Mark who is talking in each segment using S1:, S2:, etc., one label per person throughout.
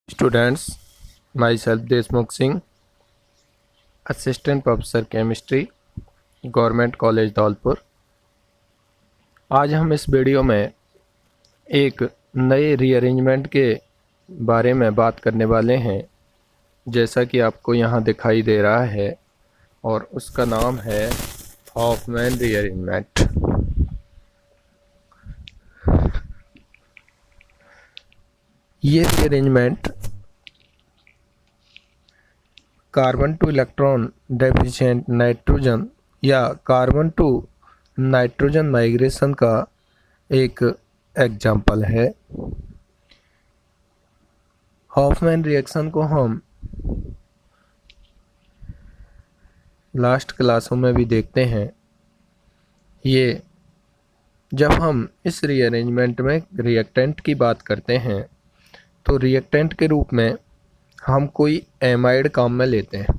S1: Students, myself Deshmukh Singh, assistant professor chemistry, government college Dholpur. आज हम इस वीडियो में एक नए रीअरेंजमेंट के बारे में बात करने वाले हैं, जैसा कि आपको यहाँ दिखाई दे रहा है, और उसका नाम है हॉफमैन रीअरेंजमेंट। ये rearrangement carbon two electron deficient nitrogen या कार्बन टू नाइट्रोजन माइग्रेशन का एक एग्जाम्पल है। हॉफमैन रिएक्शन को हम लास्ट क्लासों में भी देखते हैं। ये जब हम इस रीअरेंजमेंट में रिएक्टेंट की बात करते हैं तो रिएक्टेंट के रूप में हम कोई एमाइड काम में लेते हैं,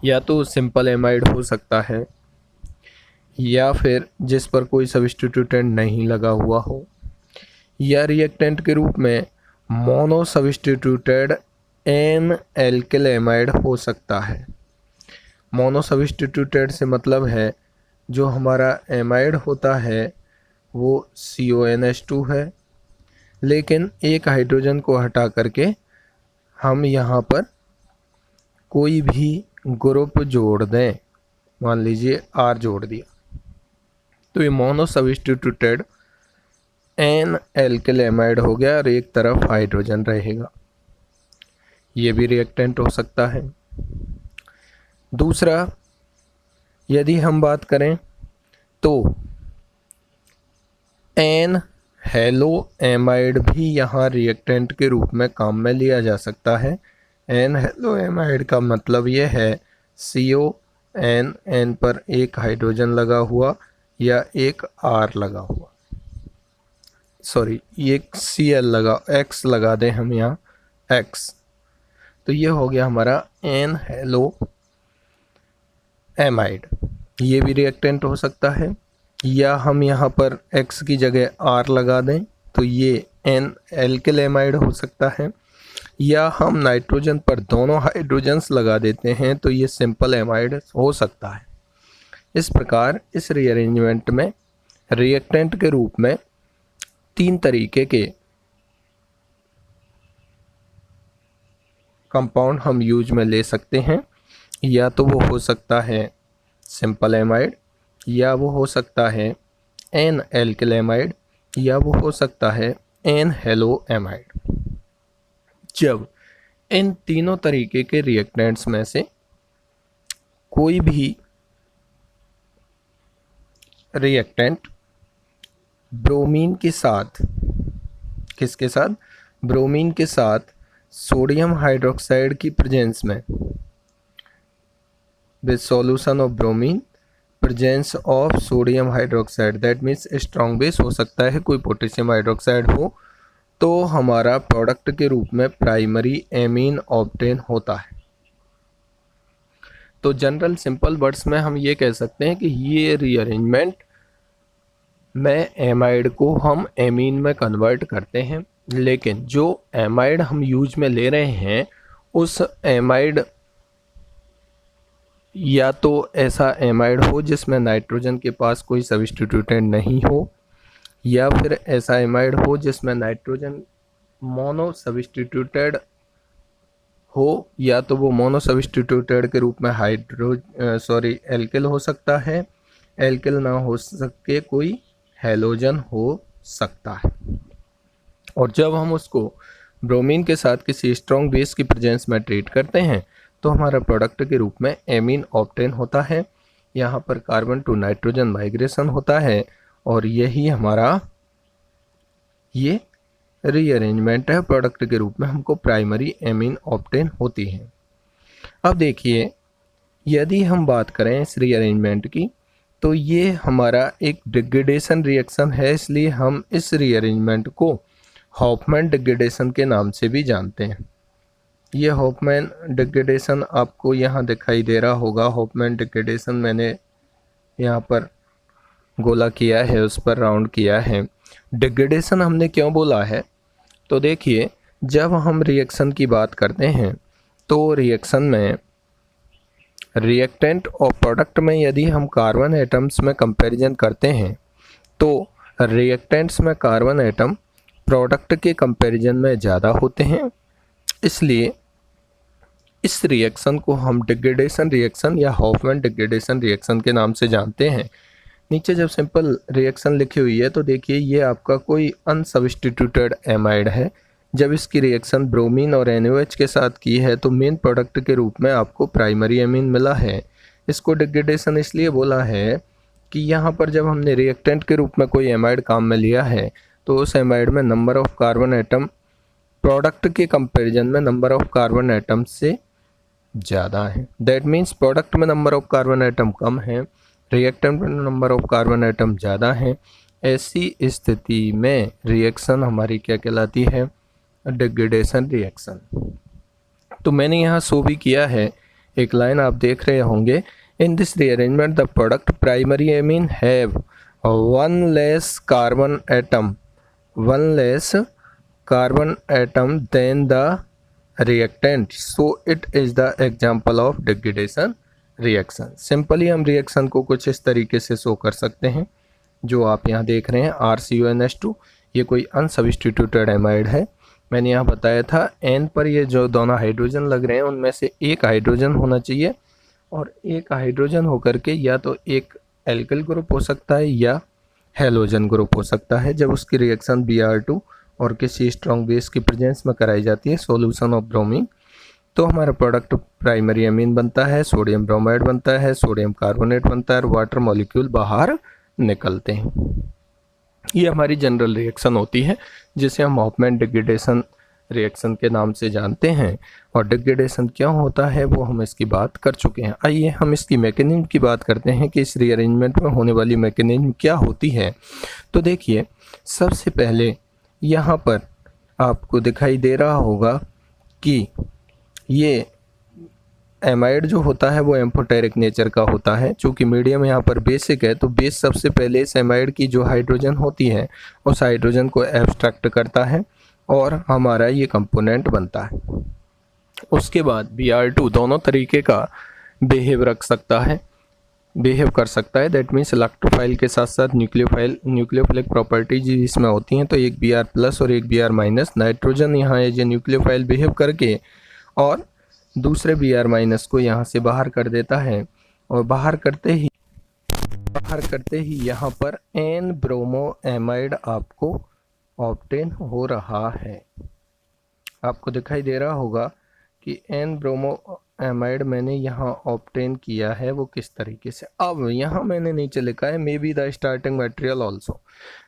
S1: या तो सिंपल एमाइड हो सकता है या फिर जिस पर कोई सब्स्टिट्यूटेंट नहीं लगा हुआ हो, या रिएक्टेंट के रूप में mono substituted N alkyl amide हो सकता है। मोनो सब्स्टिट्यूटेड से मतलब है जो हमारा एमाइड होता है वो CONH2 है, लेकिन एक हाइड्रोजन को हटा करके हम यहाँ पर कोई भी ग्रुप जोड़ दें, मान लीजिए R जोड़ दिया, तो ये mono substituted N alkyl amide हो गया और एक तरफ हाइड्रोजन रहेगा। ये भी रिएक्टेंट हो सकता है। दूसरा, यदि हम बात करें तो एन हेलो एमाइड भी यहाँ रिएक्टेंट के रूप में काम में लिया जा सकता है। एन हेलो एमाइड का मतलब ये है CON, एन पर एक हाइड्रोजन लगा हुआ या एक R लगा हुआ, सॉरी एक Cl लगा, X लगा दें हम यहाँ X, तो ये हो गया हमारा एन हेलो एमाइड। ये भी रिएक्टेंट हो सकता है, या हम यहाँ पर X की जगह R लगा दें तो ये एन एल्किल एमाइड हो सकता है, या हम नाइट्रोजन पर दोनों हाइड्रोजन्स लगा देते हैं तो ये सिंपल एमाइड हो सकता है। इस प्रकार इस रीअरेंजमेंट में रिएक्टेंट के रूप में 3 तरीके के कंपाउंड हम यूज में ले सकते हैं, या तो वो हो सकता है सिंपल एमाइड, या वो हो सकता है एन एल्किल एमाइड, या वो हो सकता है एन हेलो एमाइड। जब इन तीनों तरीके के रिएक्टेंट्स में से कोई भी रिएक्टेंट ब्रोमीन के साथ, किसके साथ, ब्रोमीन के साथ सोडियम हाइड्रोक्साइड की प्रेजेंस में, with solution of bromine presence of sodium hydroxide, that means strong base हो सकता है, कोई पोटेशियम हाइड्रोक्साइड हो, तो हमारा प्रोडक्ट के रूप में प्राइमरी एमीन ऑब्टेन होता है। तो जनरल सिंपल वर्ड्स में हम ये कह सकते हैं कि ये रीअरेंजमेंट में एमाइड को हम एमीन में कन्वर्ट करते हैं, लेकिन जो एमाइड हम यूज में ले रहे हैं उस एमाइड, या तो ऐसा एमाइड हो जिसमें नाइट्रोजन के पास कोई सब्स्टिट्यूटेंट नहीं हो, या फिर ऐसा एमाइड हो जिसमें नाइट्रोजन मोनो सब्स्टिट्यूटेड हो, या तो वो मोनो सब्स्टिट्यूटेड के रूप में एल्किल हो सकता है, एल्किल ना हो सके कोई हैलोजन हो सकता है। और जब हम उसको ब्रोमीन के साथ किसी स्ट्रॉन्ग बेस की प्रेजेंस में ट्रीट करते हैं तो हमारा प्रोडक्ट के रूप में एमीन ऑब्टेन होता है। यहाँ पर कार्बन टू नाइट्रोजन माइग्रेशन होता है, और यही हमारा ये रीअरेंजमेंट है। प्रोडक्ट के रूप में हमको प्राइमरी एमीन ऑब्टेन होती है। अब देखिए, यदि हम बात करें इस रीअरेंजमेंट की तो ये हमारा एक डिग्रेडेशन रिएक्शन है, इसलिए हम इस रीअरेंजमेंट को हॉफमैन डिग्रेडेशन के नाम से भी जानते हैं। ये हॉफमैन डिग्रेडेशन आपको यहाँ दिखाई दे रहा होगा। हॉफमैन डिग्रेडेशन मैंने यहाँ पर गोला किया है, उस पर राउंड किया है। डिग्रेडेशन हमने क्यों बोला है, तो देखिए जब हम रिएक्शन की बात करते हैं तो रिएक्शन में रिएक्टेंट और प्रोडक्ट में यदि हम कार्बन एटम्स में कंपैरिजन करते हैं तो रिएक्टेंट्स में कार्बन एटम प्रोडक्ट के कंपैरिजन में ज़्यादा होते हैं, इसलिए इस रिएक्शन को हम डिग्रेडेशन रिएक्शन या हॉफमैन डिग्रेडेशन रिएक्शन के नाम से जानते हैं। नीचे जब सिंपल रिएक्शन लिखी हुई है तो देखिए ये आपका कोई अनसब्स्टिट्यूटेड एमाइड है। जब इसकी रिएक्शन ब्रोमीन और NaOH के साथ की है तो मेन प्रोडक्ट के रूप में आपको प्राइमरी एमीन मिला है। इसको डिग्रेडेशन इसलिए बोला है कि यहाँ पर जब हमने रिएक्टेंट के रूप में कोई एमाइड काम में लिया है तो उस एमाइड में number of carbon atom product के कंपैरिजन में नंबर ऑफ कार्बन एटम से ज़्यादा है। दैट मीन्स प्रोडक्ट में नंबर ऑफ कार्बन एटम कम है, रिएक्टेंट में नंबर ऑफ कार्बन एटम ज़्यादा है। ऐसी स्थिति में रिएक्शन हमारी क्या कहलाती है? Degradation reaction. तो मैंने यहाँ शो भी किया है, एक लाइन आप देख रहे होंगे, in this rearrangement the product primary amine have one less carbon atom than the reactant, so it is the example of degradation reaction. Simply हम रिएक्शन को कुछ इस तरीके से शो कर सकते हैं जो आप यहाँ देख रहे हैं, RCONH2 ये कोई अनसब्स्टिट्यूटेड एमाइड है। मैंने यहाँ बताया था N पर ये जो दोनों हाइड्रोजन लग रहे हैं उनमें से एक हाइड्रोजन होना चाहिए और एक हाइड्रोजन होकर के या तो एक एल्किल ग्रुप हो सकता है या हेलोजन ग्रुप हो सकता है। जब उसकी रिएक्शन Br2 और किसी स्ट्रॉन्ग बेस की प्रेजेंस में कराई जाती है सॉल्यूशन ऑफ ब्रोमीन तो हमारा प्रोडक्ट प्राइमरी एमीन बनता है, सोडियम ब्रोमाइड बनता है, सोडियम कार्बोनेट बनता है और वाटर मॉलिक्यूल बाहर निकलते हैं। ये हमारी जनरल रिएक्शन होती है जिसे हम हॉफमैन डिग्रेडेशन रिएक्शन के नाम से जानते हैं। और डिग्रेडेशन क्यों होता है वो हम इसकी बात कर चुके हैं। आइए हम इसकी मैकेनिज्म की बात करते हैं कि इस रीअरेंजमेंट में होने वाली मैकेनिज्म क्या होती है। तो देखिए सबसे पहले यहाँ पर आपको दिखाई दे रहा होगा कि ये एमाइड जो होता है वो एम्फोटेरिक नेचर का होता है। चूँकि मीडियम यहाँ पर बेसिक है तो बेस सबसे पहले इस एमाइड की जो हाइड्रोजन होती है उस हाइड्रोजन को एब्स्ट्रैक्ट करता है और हमारा ये कंपोनेंट बनता है। उसके बाद Br2 दोनों तरीके का बिहेव कर सकता है। दैट मीन्स इलेक्ट्रोफाइल के साथ साथ न्यूक्लियोफिलिक प्रॉपर्टीज इसमें होती हैं। तो एक Br+ और एक Br-। नाइट्रोजन यहाँ है जो न्यूक्लियोफाइल बिहेव करके और दूसरे Br- को यहाँ से बाहर कर देता है और बाहर करते ही यहाँ पर N ब्रोमो एमाइड आपको ऑब्टेन हो रहा है। आपको दिखाई दे रहा होगा कि N ब्रोमो एमाइड मैंने यहाँ ऑब्टेन किया है वो किस तरीके से। अब यहाँ मैंने नीचे लिखा है may be the starting material also.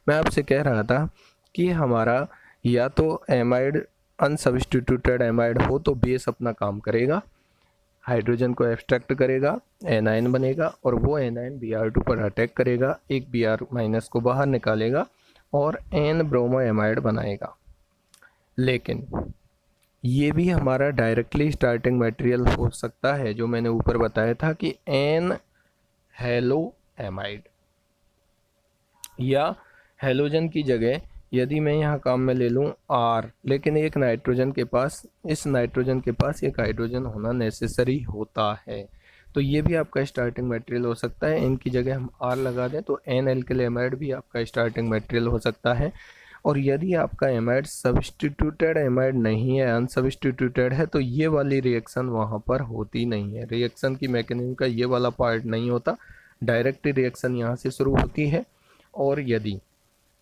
S1: मैं आपसे कह रहा था कि हमारा या तो एमाइड अनसब्स्टिट्यूटेड एमाइड हो तो बेस अपना काम करेगा, हाइड्रोजन को एब्स्ट्रैक्ट करेगा, एनाइन बनेगा और वो एनाइन Br2 पर अटैक करेगा, एक Br- को बाहर निकालेगा और N ब्रोमो एमाइड बनाएगा। लेकिन ये भी हमारा डायरेक्टली स्टार्टिंग मटेरियल हो सकता है जो मैंने ऊपर बताया था कि N हेलो एमाइड या हेलोजन की जगह यदि मैं यहाँ काम में ले लूँ R, लेकिन एक नाइट्रोजन के पास इस नाइट्रोजन के पास एक हाइड्रोजन होना नेसेसरी होता है तो ये भी आपका स्टार्टिंग मटेरियल हो सकता है। इनकी जगह हम R लगा दें तो N एल्किल एमाइड भी आपका स्टार्टिंग मटेरियल हो सकता है। और यदि आपका एमाइड सब्स्टिट्यूटेड एमाइड नहीं है, अनसब्स्टिट्यूटेड है, तो ये वाली रिएक्शन वहाँ पर होती नहीं है। रिएक्शन की मैकेनिज्म का ये वाला पार्ट नहीं होता, डायरेक्ट रिएक्शन यहाँ से शुरू होती है। और यदि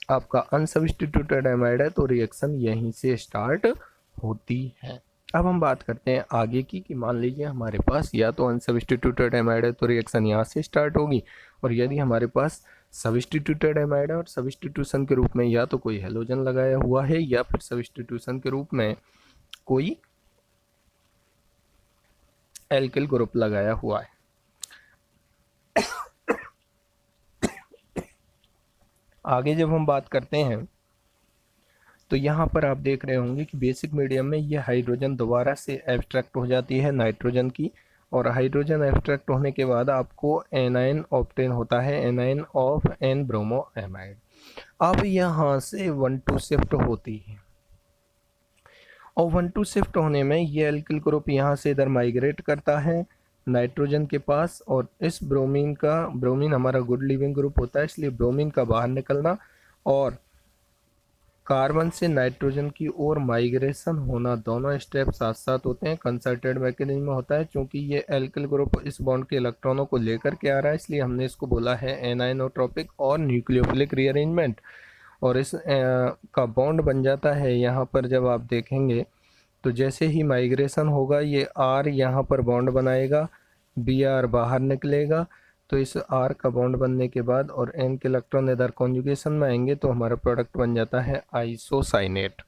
S1: आपका अनसब्स्टिट्यूटेड एमाइड है तो रिएक्शन यहीं से स्टार्ट होती है। अब हम बात करते हैं आगे की कि मान लीजिए हमारे पास या तो अनसब्स्टिट्यूटेड एमाइड है तो रिएक्शन यहाँ से स्टार्ट होगी, और यदि हमारे पास सब्स्टिट्यूटेड एमाइड है और सब्स्टिट्यूशन के रूप में या तो कोई हेलोजन लगाया हुआ है या फिर सब्स्टिट्यूशन के रूप में कोई एल्किल ग्रुप लगाया हुआ है। आगे जब हम बात करते हैं तो यहाँ पर आप देख रहे होंगे कि बेसिक मीडियम में ये हाइड्रोजन दोबारा से एब्स्ट्रैक्ट हो जाती है नाइट्रोजन की, और हाइड्रोजन एब्स्ट्रैक्ट होने के बाद आपको एनाइन ऑब्टेन होता है, A9 of N bromo amide. अब यहाँ से 1-2 शिफ्ट होती है और 1 to शिफ्ट होने में ये एल्किल ग्रुप यहाँ से इधर माइग्रेट करता है नाइट्रोजन के पास, और इस ब्रोमीन हमारा गुड लिविंग ग्रुप होता है, इसलिए ब्रोमीन का बाहर निकलना और कार्बन से नाइट्रोजन की ओर माइग्रेशन होना, दोनों स्टेप साथ साथ होते हैं। कंसर्टेड मैकेनिज्म में होता है, क्योंकि ये एल्किल ग्रुप इस बॉन्ड के इलेक्ट्रॉनों को लेकर के आ रहा है, इसलिए हमने इसको बोला है एनाइनोट्रोपिक और न्यूक्लियोफिलिक रीअरेंजमेंट। और इस का बॉन्ड बन जाता है यहाँ पर, जब आप देखेंगे तो जैसे ही माइग्रेशन होगा ये आर यहाँ पर बॉन्ड बनाएगा, बी आर बाहर निकलेगा, तो इस आर का बॉन्ड बनने के बाद और एन के इलेक्ट्रॉन इधर कॉन्जुगेशन में आएंगे तो हमारा प्रोडक्ट बन जाता है आइसोसाइनेट।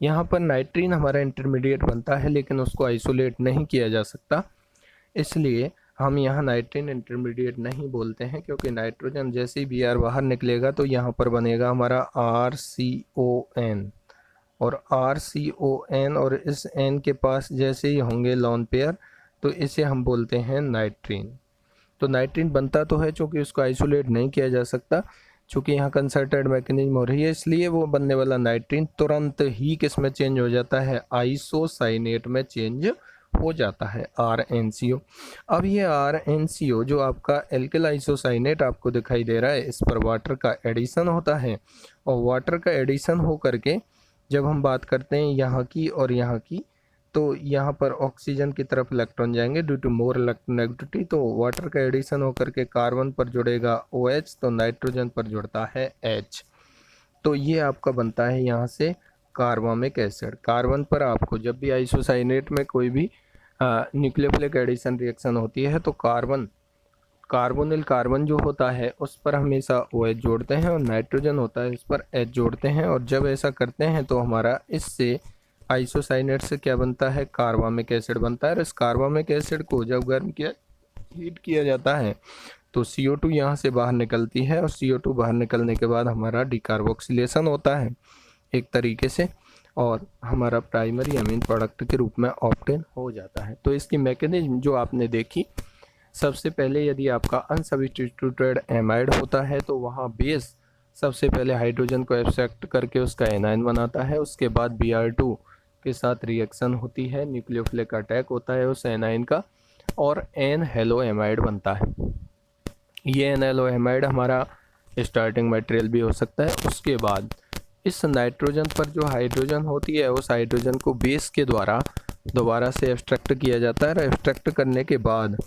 S1: यहाँ पर नाइट्रीन हमारा इंटरमीडिएट बनता है, लेकिन उसको आइसोलेट नहीं किया जा सकता, इसलिए हम यहाँ नाइट्रीन इंटरमीडिएट नहीं बोलते हैं, क्योंकि नाइट्रोजन जैसे ही बी आर बाहर निकलेगा तो यहाँ पर बनेगा हमारा RCON, और RCON और इस N के पास जैसे ही होंगे लॉन पेयर तो इसे हम बोलते हैं नाइट्रीन। तो नाइट्रीन बनता तो है, चूँकि उसको आइसोलेट नहीं किया जा सकता, चूँकि यहाँ कंसर्टेड मैकेनिज्म हो रही है, इसलिए वो बनने वाला नाइट्रीन तुरंत ही किस में चेंज हो जाता है, आइसोसाइनेट में चेंज हो जाता है, RnCO। अब ये RnCO जो आपका एल्किल आइसोसाइनेट आपको दिखाई दे रहा है, इस पर वाटर का एडिशन होता है, और वाटर का एडिशन हो करके जब हम बात करते हैं यहाँ की और यहाँ की, तो यहाँ पर ऑक्सीजन की तरफ इलेक्ट्रॉन जाएंगे ड्यू टू मोर इलेक्ट्रोनेगेटिविटी, तो वाटर का एडिशन होकर के कार्बन पर जुड़ेगा OH, तो नाइट्रोजन पर जुड़ता है H, तो ये आपका बनता है यहाँ से कार्बामिक एसिड। कार्बन पर आपको जब भी आइसोसाइनेट में कोई भी न्यूक्लियोफिलिक एडिशन रिएक्शन होती है तो कार्बोनिल कार्बन जो होता है उस पर हमेशा OH जोड़ते हैं, और नाइट्रोजन होता है इस पर H जोड़ते हैं, और जब ऐसा करते हैं तो हमारा इससे आइसोसाइनेट से क्या बनता है, कार्बामिक एसिड बनता है। और इस कार्बामिक एसिड को जब गर्म किया हीट किया जाता है तो CO2 यहाँ से बाहर निकलती है, और CO2 बाहर निकलने के बाद हमारा डिकार्बोक्सिलेशन होता है एक तरीके से, और हमारा प्राइमरी अमीन प्रोडक्ट के रूप में ऑब्टेन हो जाता है। तो इसकी मैकेनिज्म जो आपने देखी, सबसे पहले यदि आपका अनसब्स्टिट्यूटेड एमाइड होता है तो वहाँ बेस सबसे पहले हाइड्रोजन को एक्सट्रैक्ट करके उसका एनाइन बनाता है, उसके बाद Br2 के साथ रिएक्शन होती है, न्यूक्लियोफिलिक अटैक होता है उस एनाइन का, और एन हेलो एमाइड बनता है। ये एन हेलो एमाइड हमारा स्टार्टिंग मटेरियल भी हो सकता है। उसके बाद इस नाइट्रोजन पर जो हाइड्रोजन होती है उस हाइड्रोजन को बेस के द्वारा दोबारा से एक्सट्रैक्ट किया जाता है, और एक्सट्रैक्ट करने के बाद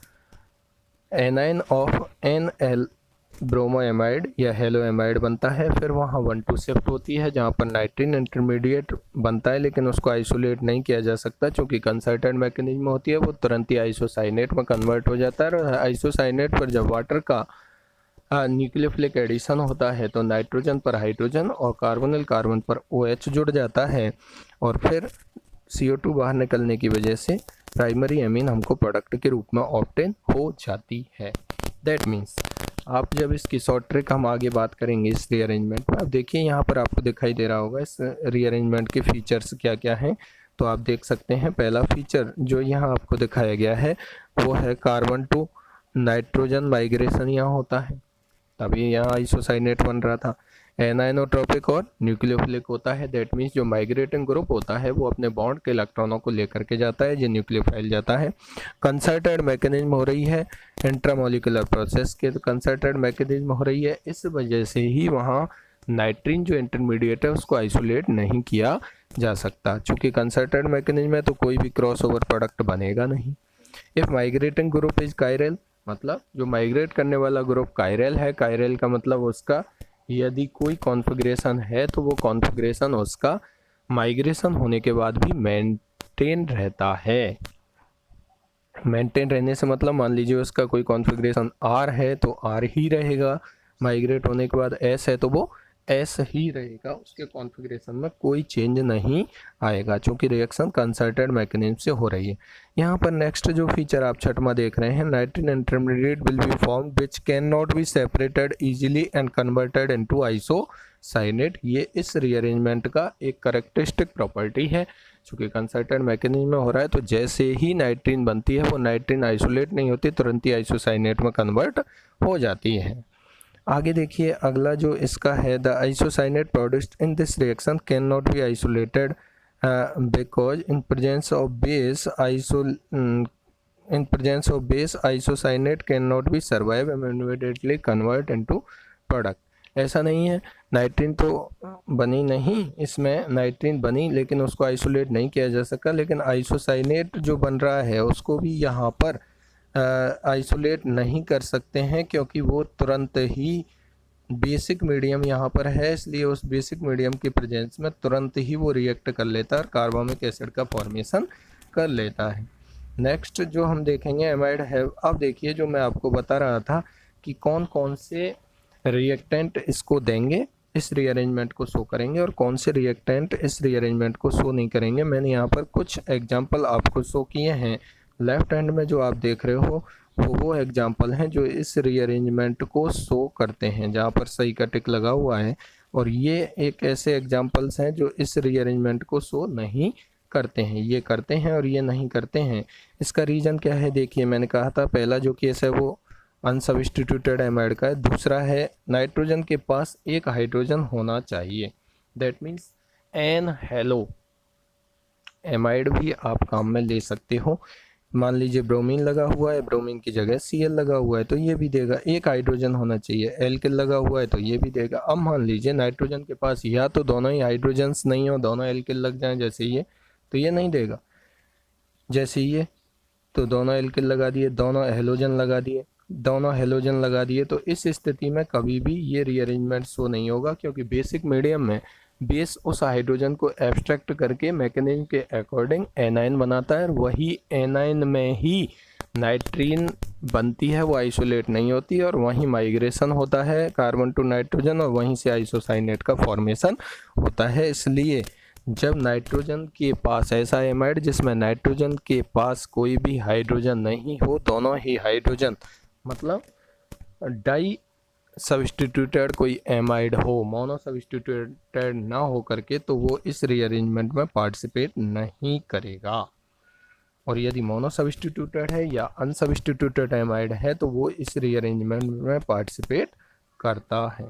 S1: एनाइन ऑफ NL ब्रोमोएमाइड या हेलो एमाइड बनता है। फिर वहाँ 1 to शिफ्ट होती है जहाँ पर नाइट्रीन इंटरमीडिएट बनता है, लेकिन उसको आइसोलेट नहीं किया जा सकता, चूँकि कंसर्टेड मैकेनिज्म होती है, वो तुरंत ही आइसोसाइनेट में कन्वर्ट हो जाता है। और आइसोसाइनेट पर जब वाटर का न्यूक्लियोफिलिक एडिशन होता है तो नाइट्रोजन पर हाइड्रोजन और कार्बोनिल कार्बन पर OH जुड़ जाता है, और फिर CO2 बाहर निकलने की वजह से प्राइमरी अमीन हमको प्रोडक्ट के रूप में ऑब्टेन हो जाती है। दैट मीन्स आप जब इसकी शॉर्ट ट्रिक हम आगे बात करेंगे इस रीअरेंजमेंट में। अब देखिए यहाँ पर आपको दिखाई दे रहा होगा इस रीअरेंजमेंट के फीचर्स क्या क्या हैं, तो आप देख सकते हैं। पहला फीचर जो यहाँ आपको दिखाया गया है वो है कार्बन टू नाइट्रोजन माइग्रेशन यहाँ होता है, तभी यहाँ आइसोसाइनेट बन रहा था। एनाइनोट्रोपिक और न्यूक्लियोफिलिक होता है, दैट मीन्स जो माइग्रेटिंग ग्रुप होता है वो अपने बॉन्ड के इलेक्ट्रॉनों को लेकर के जाता है, जो न्यूक्लियोफाइल जाता है। कंसर्टेड मैकेनिज्म हो रही है इंट्रामोलिकुलर प्रोसेस के, तो कंसर्टेड मैकेनिज्म हो रही है, इस वजह से ही वहाँ नाइट्रीन जो इंटरमीडिएट है उसको आइसोलेट नहीं किया जा सकता। चूँकि कंसर्टेड मैकेनिज्म है तो कोई भी क्रॉस ओवर प्रोडक्ट बनेगा नहीं। If migrating group is chiral, मतलब जो माइग्रेट करने वाला ग्रुप कायरल है, कायरल का मतलब उसका यदि कोई कॉन्फ़िगरेशन है तो वो कॉन्फ़िगरेशन उसका माइग्रेशन होने के बाद भी मेंटेन रहता है। मेंटेन रहने से मतलब मान लीजिए उसका कोई कॉन्फ़िगरेशन R है तो R ही रहेगा, माइग्रेट होने के बाद S है तो वो S ही रहेगा, उसके कॉन्फ़िगरेशन में कोई चेंज नहीं आएगा, क्योंकि रिएक्शन कंसर्टेड मैकेनिज्म से हो रही है। यहाँ पर नेक्स्ट जो फीचर आप छठवां देख रहे हैं, नाइट्रीन intermediate will be formed which can not be separated easily and converted into isocyanate. ये इस रीअरेंजमेंट का एक कैरेक्टरिस्टिक प्रॉपर्टी है, चूँकि कंसर्टेड मैकेनिज्म में हो रहा है तो जैसे ही नाइट्रीन बनती है वो नाइट्रीन आइसोलेट नहीं होती, तुरंत ही आइसोसाइनेट में कन्वर्ट हो जाती है। आगे देखिए अगला जो इसका है, the isocyanate produced in this reaction can not be isolated because in presence of base isocyanate can not be survive and immediately convert into product. ऐसा नहीं है, नाइट्रीन तो बनी नहीं, इसमें नाइट्रीन बनी लेकिन उसको आइसोलेट नहीं किया जा सका, लेकिन आइसोसाइनेट जो बन रहा है उसको भी यहाँ पर आइसोलेट नहीं कर सकते हैं, क्योंकि वो तुरंत ही बेसिक मीडियम यहाँ पर है, इसलिए उस बेसिक मीडियम की प्रेजेंस में तुरंत ही वो रिएक्ट कर लेता है और कार्बोनिक एसिड का फॉर्मेशन कर लेता है। नेक्स्ट जो हम देखेंगे एमाइड है। अब देखिए जो मैं आपको बता रहा था कि कौन कौन से रिएक्टेंट इसको देंगे, इस रीअरेंजमेंट को शो करेंगे, और कौन से रिएक्टेंट इस रीअरेंजमेंट को शो नहीं करेंगे। मैंने यहाँ पर कुछ एग्जाम्पल आपको शो किए हैं। लेफ्ट हैंड में जो आप देख रहे हो वो एग्जाम्पल हैं जो इस रीअरेंजमेंट को शो करते हैं, जहाँ पर सही का टिक लगा हुआ है, और ये एक ऐसे एग्जाम्पल्स हैं जो इस रीअरेंजमेंट को शो नहीं करते हैं। ये करते हैं और ये नहीं करते हैं। इसका रीज़न क्या है? देखिए मैंने कहा था पहला जो केस है वो अनसब्स्टिट्यूटेड एमाइड का है, दूसरा है नाइट्रोजन के पास एक हाइड्रोजन होना चाहिए, that means N halo amide भी आप काम में ले सकते हो। मान लीजिए ब्रोमीन लगा हुआ है, ब्रोमीन की जगह Cl लगा हुआ है तो ये भी देगा, एक हाइड्रोजन होना चाहिए, एल्किल लगा हुआ है तो ये भी देगा। अब मान लीजिए नाइट्रोजन के पास या तो दोनों ही हाइड्रोजन्स नहीं हो, दोनों एल्किल लग जाएं जैसे ये, तो ये नहीं देगा। जैसे ये तो दोनों एल्किल लगा दिए, दोनों हेलोजन लगा दिए, दोनों हेलोजन लगा दिए, तो इस स्थिति में कभी भी ये रीअरेंजमेंट शो नहीं होगा, क्योंकि बेसिक मीडियम में बेस उस हाइड्रोजन को एब्स्ट्रैक्ट करके मैकेनिज्म के अकॉर्डिंग एनाइन बनाता है, और वही एनाइन में ही नाइट्रीन बनती है, वो आइसोलेट नहीं होती, और वहीं माइग्रेशन होता है कार्बन टू नाइट्रोजन, और वहीं से आइसोसाइनेट का फॉर्मेशन होता है। इसलिए जब नाइट्रोजन के पास ऐसा एमाइड जिसमें नाइट्रोजन के पास कोई भी हाइड्रोजन नहीं हो, दोनों ही हाइड्रोजन मतलब डाई सब्स्टिट्यूटेड कोई एमाइड हो, मोनो सब्स्टिट्यूटेड ना हो करके, तो वो इस रीअरेंजमेंट में पार्टिसिपेट नहीं करेगा। और यदि मोनो सब्स्टिट्यूटेड है या अनसब्स्टिट्यूटेड एमाइड है तो वो इस रीअरेंजमेंट में पार्टिसिपेट करता है।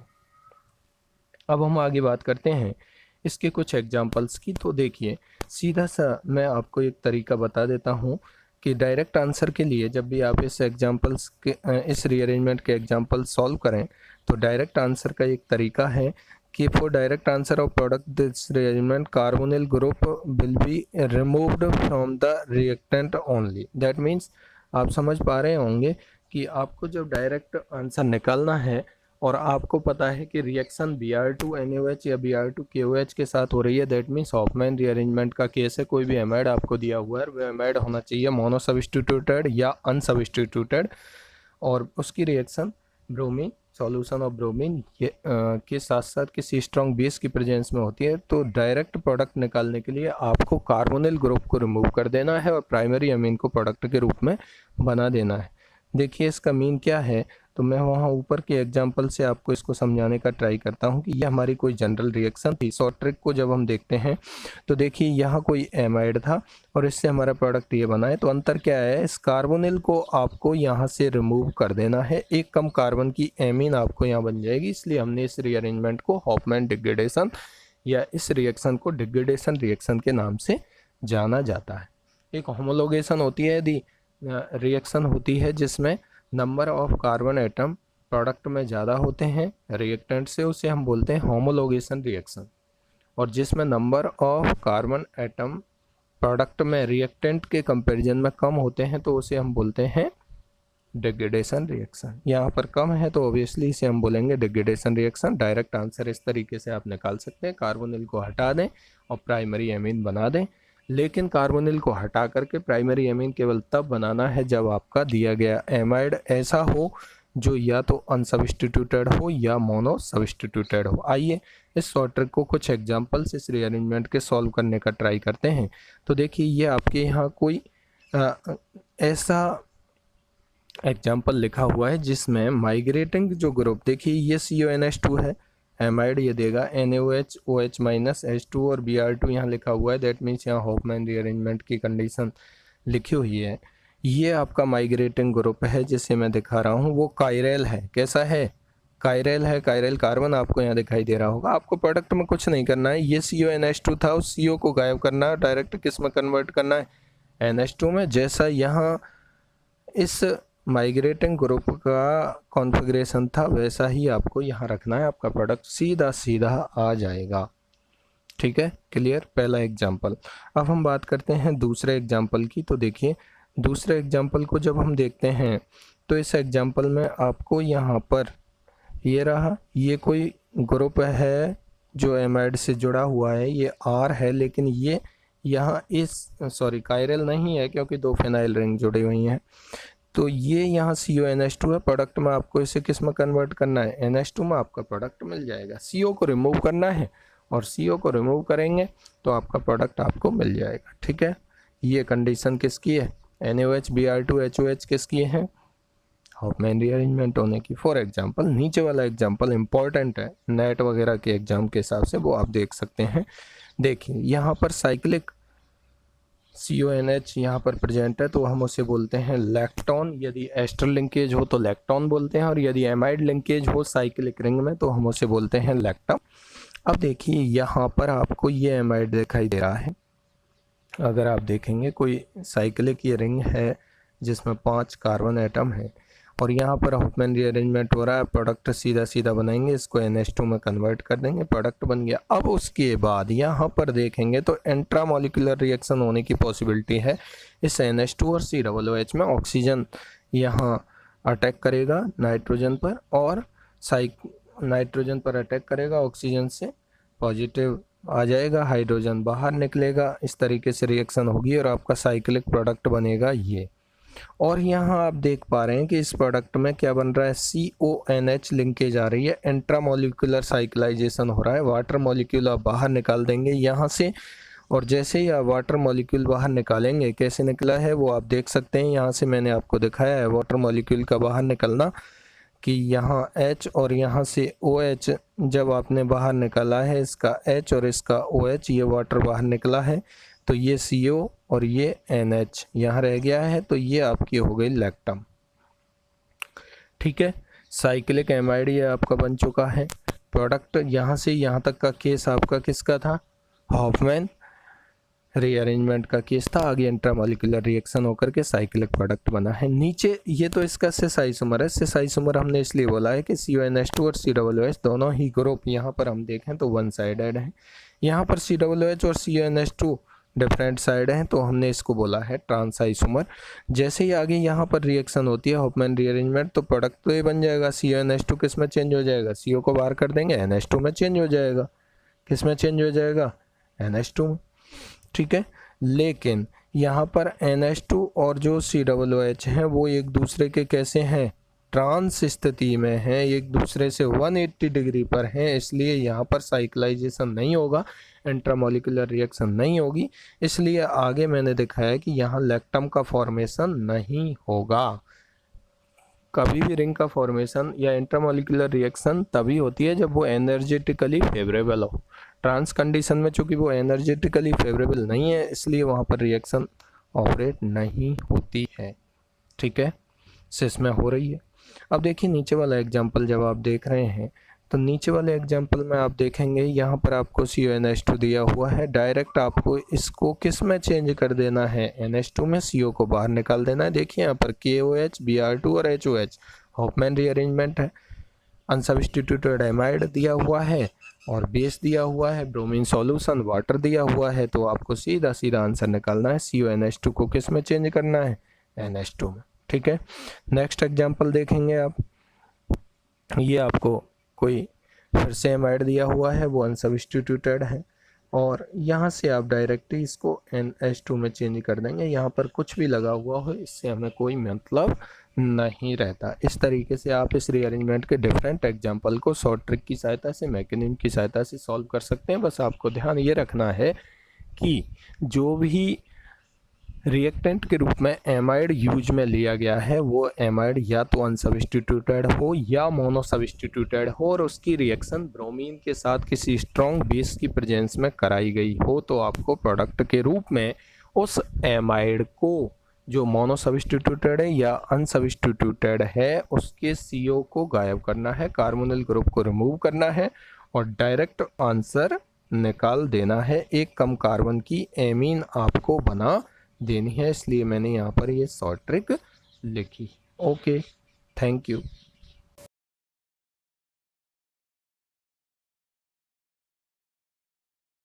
S1: अब हम आगे बात करते हैं इसके कुछ एग्जाम्पल्स की। तो देखिए सीधा सा मैं आपको एक तरीका बता देता हूँ कि डायरेक्ट आंसर के लिए जब भी आप इस एग्जाम्पल्स के इस रीअरेंजमेंट के एग्जाम्पल सॉल्व करें तो डायरेक्ट आंसर का एक तरीका है कि for direct answer of product this rearrangement carbonyl group will be removed from the reactant only. That means आप समझ पा रहे होंगे कि आपको जब डायरेक्ट आंसर निकालना है और आपको पता है कि रिएक्शन Br2NaOH या Br2KOH के साथ हो रही है, दैट मीन्स हॉफमैन रीअरेंजमेंट का केस है। कोई भी एमाइड आपको दिया हुआ है, वो एमाइड होना चाहिए मोनो सब्स्टिट्यूटेड या अनसब्स्टिट्यूटेड, और उसकी reaction bromine solution of bromine के साथ साथ किसी स्ट्रॉन्ग बेस की प्रेजेंस में होती है। तो डायरेक्ट प्रोडक्ट निकालने के लिए आपको कार्बोनिल ग्रुप को रिमूव कर देना है और प्राइमरी अमीन को प्रोडक्ट के रूप में बना देना है। देखिए इसका मीन क्या है, तो मैं वहाँ ऊपर के एग्जाम्पल से आपको इसको समझाने का ट्राई करता हूँ कि यह हमारी कोई जनरल रिएक्शन थी। शॉर्ट ट्रिक को जब हम देखते हैं तो देखिए यहाँ कोई एमाइड था और इससे हमारा प्रोडक्ट ये बना है। तो अंतर क्या है, इस कार्बोनिल को आपको यहाँ से रिमूव कर देना है, एक कम कार्बन की एमीन आपको यहाँ बन जाएगी। इसलिए हमने इस रीअरेंजमेंट को हॉफमैन डिग्रेडेशन या इस रिएक्शन को डिग्रेडेशन रिएक्शन के नाम से जाना जाता है। एक होमोलोगेशन होती है, यदि रिएक्शन होती है जिसमें number of carbon atom product में ज़्यादा होते हैं रिएक्टेंट से, उसे हम बोलते हैं होमोलोगेशन रिएक्शन, और जिसमें number of carbon atom product में रिएक्टेंट के कंपैरिजन में कम होते हैं तो उसे हम बोलते हैं डिग्रेडेशन रिएक्शन। यहाँ पर कम है तो ऑब्वियसली इसे हम बोलेंगे डिग्रेडेशन रिएक्शन। डायरेक्ट आंसर इस तरीके से आप निकाल सकते हैं, कार्बोनिल को हटा दें और प्राइमरी एमीन बना दें। लेकिन कार्बोनिल को हटा करके प्राइमरी एमीन केवल तब बनाना है जब आपका दिया गया एमाइड ऐसा हो जो या तो अनसब्स्टिट्यूटेड हो या मोनो सब्स्टिट्यूटेड हो। आइए इस शॉर्ट ट्रिक को कुछ एग्जांपल्स इस रीअरेंजमेंट के सॉल्व करने का ट्राई करते हैं। तो देखिए ये आपके यहाँ कोई ऐसा एग्जाम्पल लिखा हुआ है जिसमें माइग्रेटिंग जो ग्रुप, देखिए ये CONH2 है, एमाइड ये देगा NaOH OH माइनस H2 और Br2 यहाँ लिखा हुआ है, दैट मीन्स यहाँ हॉफमैन रीअरेंजमेंट की कंडीशन लिखी हुई है। ये आपका माइग्रेटिंग ग्रुप है जिसे मैं दिखा रहा हूँ, वो कायरल है। कैसा है? कायरल है, कायरल कार्बन आपको यहाँ दिखाई दे रहा होगा। आपको प्रोडक्ट में कुछ नहीं करना है, ये CONH2 था, उस CO को गायब करना है, डायरेक्ट किस में कन्वर्ट करना है, NH2 में। जैसा यहाँ इस माइग्रेटिंग ग्रुप का कॉन्फ़िगरेशन था वैसा ही आपको यहाँ रखना है, आपका प्रोडक्ट सीधा सीधा आ जाएगा। ठीक है, क्लियर। पहला एग्जाम्पल। अब हम बात करते हैं दूसरे एग्जाम्पल की। तो देखिए दूसरे एग्जाम्पल को जब हम देखते हैं तो इस एग्जाम्पल में आपको यहाँ पर ये रहा, ये कोई ग्रुप है जो एमाइड से जुड़ा हुआ है, ये R है, लेकिन ये यहाँ कायरल नहीं है क्योंकि 2 फिनाइल रिंग जुड़ी हुई हैं। तो ये यहाँ CONH2 है, प्रोडक्ट में आपको इसे किस में कन्वर्ट करना है, NH2 में, आपका प्रोडक्ट मिल जाएगा। CO को रिमूव करना है और CO को रिमूव करेंगे तो आपका प्रोडक्ट आपको मिल जाएगा। ठीक है, ये कंडीशन किसकी है, NaOH Br2 HOH किसकी है, हॉफमैन रीअरेंजमेंट होने की। फॉर एग्जांपल नीचे वाला एग्जांपल इंपॉर्टेंट है, नेट वगैरह के एग्जाम के हिसाब से, वो आप देख सकते हैं। देखिए यहाँ पर साइक्लिक CONH यहाँ पर प्रेजेंट है तो हम उसे बोलते हैं लैक्टोन। यदि एस्टर लिंकेज हो तो लैक्टोन बोलते हैं, और यदि एमाइड लिंकेज हो साइक्लिक रिंग में तो हम उसे बोलते हैं लैक्टम। अब देखिए यहाँ पर आपको ये एमाइड दिखाई दे रहा है। अगर आप देखेंगे कोई साइक्लिक ये रिंग है जिसमें 5 कार्बन एटम है और यहाँ पर हॉफमैन रीअरेंजमेंट हो रहा है, प्रोडक्ट सीधा सीधा बनाएंगे, इसको NH2 में कन्वर्ट कर देंगे, प्रोडक्ट बन गया। अब उसके बाद यहाँ पर देखेंगे तो इंट्रामोलिकुलर रिएक्शन होने की पॉसिबिलिटी है। इस NH2 और COOH में ऑक्सीजन यहाँ अटैक करेगा नाइट्रोजन पर, और नाइट्रोजन पर अटैक करेगा, ऑक्सीजन से पॉजिटिव आ जाएगा, हाइड्रोजन बाहर निकलेगा। इस तरीके से रिएक्शन होगी और आपका साइक्लिक प्रोडक्ट बनेगा ये। और यहाँ आप देख पा रहे हैं कि इस प्रोडक्ट में क्या बन रहा है, CONH लिंकेज आ रही है, इंट्रामोलिकुलर साइक्लाइजेशन हो रहा है। वाटर मॉलिक्यूल आप बाहर निकाल देंगे यहाँ से, और जैसे ही आप वाटर मॉलिक्यूल बाहर निकालेंगे, कैसे निकला है वो आप देख सकते हैं। यहाँ से मैंने आपको दिखाया है वाटर मॉलिक्यूल का बाहर निकलना, कि यहाँ H और यहाँ से OH जब आपने बाहर निकाला है, इसका H और इसका OH, ये वाटर बाहर निकला है, तो ये CO और ये NH यहाँ रह गया है, तो ये आपकी हो गई लैक्टम। ठीक है, साइक्लिक एमाइड ये आपका बन चुका है। प्रोडक्ट यहाँ से यहाँ तक का केस आपका किसका था, हॉफमैन रीअरेंजमेंट का केस था। आगे इंट्रामोलिकुलर रिएक्शन होकर के साइक्लिक प्रोडक्ट बना है। नीचे ये तो इसका सिस आइसोमर है। सिस आइसोमर हमने इसलिए बोला है कि CONH2 और COOH दोनों ही ग्रुप यहाँ पर हम देखें तो वन साइडेड हैं। यहाँ पर COOH और CONH2 डिफरेंट साइड हैं, तो हमने इसको बोला है ट्रांस आइसोमर। जैसे ही आगे यहाँ पर रिएक्शन होती है हॉफमैन रीअरेंजमेंट, तो प्रोडक्ट तो ये बन जाएगा। CONH2 किस में चेंज हो जाएगा, CO को बाहर कर देंगे, NH2 में चेंज हो जाएगा। किस में चेंज हो जाएगा, NH2 में। ठीक है, लेकिन यहाँ पर NH2 और जो COOH हैं वो एक दूसरे के कैसे हैं, ट्रांस स्थिति में हैं, एक दूसरे से 180 डिग्री पर हैं, इसलिए यहाँ पर साइक्लाइजेशन नहीं होगा, इंट्रामोलिकुलर रिएक्शन नहीं होगी। इसलिए आगे मैंने दिखाया कि यहाँ लैक्टम का फॉर्मेशन नहीं होगा। कभी भी रिंग का फॉर्मेशन या इंट्रामोलिकुलर रिएक्शन तभी होती है जब वो एनर्जेटिकली फेवरेबल हो। ट्रांस कंडीशन में चूंकि वो एनर्जेटिकली फेवरेबल नहीं है, इसलिए वहाँ पर रिएक्शन ऑपरेट नहीं होती है। ठीक है, सिस में हो रही है। अब देखिए नीचे वाला एग्जाम्पल जब आप देख रहे हैं तो नीचे वाले एग्जाम्पल में आप देखेंगे यहाँ पर आपको CONH2 दिया हुआ है। डायरेक्ट आपको इसको किस में चेंज कर देना है, NH2 में, CO को बाहर निकाल देना है। देखिए यहाँ पर KOH Br2 और HOH हॉफमैन रीअरेंजमेंट है। अनसब्स्टिट्यूटेड एमाइड दिया हुआ है और बेस दिया हुआ है, ब्रोमीन सॉल्यूशन, वाटर दिया हुआ है, तो आपको सीधा सीधा आंसर निकालना है। CONH2 को किस में चेंज करना है, NH2 में। ठीक है, नेक्स्ट एग्जाम्पल देखेंगे आप। ये आपको कोई फिर से एमाइड दिया हुआ है, वो अनसब्स्टिट्यूटेड है, और यहाँ से आप डायरेक्टली इसको NH2 में चेंज कर देंगे। यहाँ पर कुछ भी लगा हुआ हो इससे हमें कोई मतलब नहीं रहता। इस तरीके से आप इस रीअरेंजमेंट के डिफरेंट एग्जाम्पल को शॉर्ट ट्रिक की सहायता से, मैकेनिज्म की सहायता से सॉल्व कर सकते हैं। बस आपको ध्यान ये रखना है कि जो भी रिएक्टेंट के रूप में एमाइड यूज में लिया गया है वो एमाइड या तो अनसब्स्टिट्यूटेड हो या मोनोसब्स्टिट्यूटेड हो, और उसकी रिएक्शन ब्रोमीन के साथ किसी स्ट्रॉन्ग बेस की प्रेजेंस में कराई गई हो, तो आपको प्रोडक्ट के रूप में उस एमाइड को जो मोनो सब्स्टिट्यूटेड है या अनसब्स्टिट्यूटेड है उसके CO को गायब करना है, कार्बोनिल ग्रुप को रिमूव करना है और डायरेक्ट आंसर निकाल देना है। एक कम कार्बन की एमीन आपको बना देनी है, इसलिए मैंने यहाँ पर ये शॉर्ट ट्रिक लिखी। Okay, thank you.